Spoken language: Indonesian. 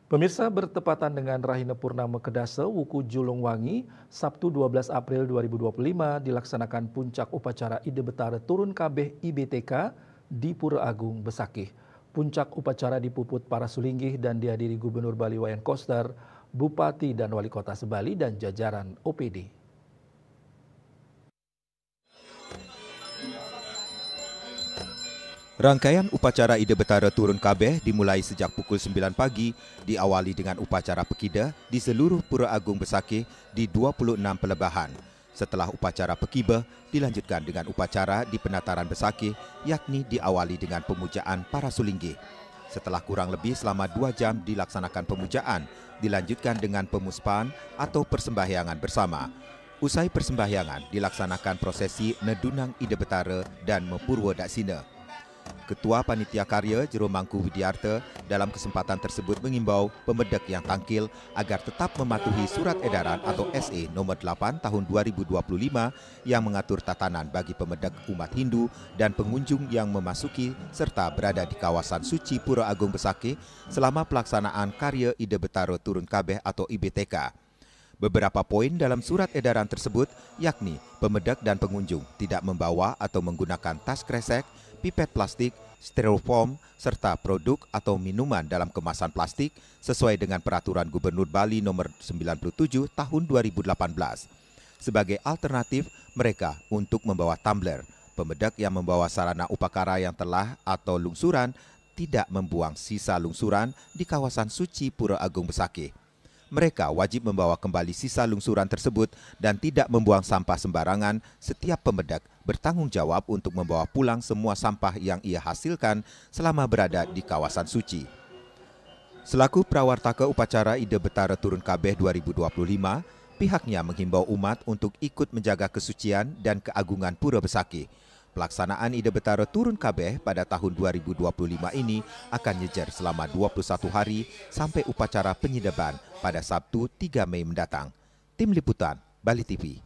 Pemirsa, bertepatan dengan Rahina Purnama Kedase Wuku Julung Wangi, Sabtu 12 April 2025 dilaksanakan puncak upacara Ide Betara Turun Kabeh IBTK di Pura Agung, Besakih. Puncak upacara dipuput para sulinggih dan dihadiri Gubernur Bali Wayan Koster, Bupati dan Wali Kota Sebali dan jajaran OPD. Rangkaian upacara Ide Betara Turun Kabeh dimulai sejak pukul 9 pagi, diawali dengan upacara pekida di seluruh Pura Agung Besakih di 26 pelebahan. Setelah upacara pekibah, dilanjutkan dengan upacara di Penataran Besakih, yakni diawali dengan pemujaan para sulinggih. Setelah kurang lebih selama 2 jam dilaksanakan pemujaan, dilanjutkan dengan pemuspaan atau persembahyangan bersama. Usai persembahyangan, dilaksanakan prosesi Nedunang Ide Betara dan Mepurwo Daksina. Ketua Panitia Karya Jero Mangku Widiarta dalam kesempatan tersebut mengimbau pemedek yang tangkil agar tetap mematuhi Surat Edaran atau SE nomor 8 tahun 2025 yang mengatur tatanan bagi pemedek umat Hindu dan pengunjung yang memasuki serta berada di kawasan suci Pura Agung Besakih selama pelaksanaan Karya Ide Betara Turun Kabeh atau IBTK. Beberapa poin dalam surat edaran tersebut yakni pemedek dan pengunjung tidak membawa atau menggunakan tas kresek, pipet plastik, styrofoam, serta produk atau minuman dalam kemasan plastik sesuai dengan Peraturan Gubernur Bali Nomor 97 Tahun 2018. Sebagai alternatif mereka untuk membawa tumbler, pemedek yang membawa sarana upakara yang telah atau lungsuran tidak membuang sisa lungsuran di kawasan suci Pura Agung Besakih. Mereka wajib membawa kembali sisa lungsuran tersebut dan tidak membuang sampah sembarangan. Setiap pemedek bertanggung jawab untuk membawa pulang semua sampah yang ia hasilkan selama berada di kawasan suci. Selaku prawartaka upacara Ide Betara Turun Kabeh 2025, pihaknya menghimbau umat untuk ikut menjaga kesucian dan keagungan Pura Besakih. Pelaksanaan Ide Betara Turun Kabeh pada tahun 2025 ini akan nyejer selama 21 hari sampai upacara penyideban pada Sabtu 3 Mei mendatang. Tim Liputan, Bali TV.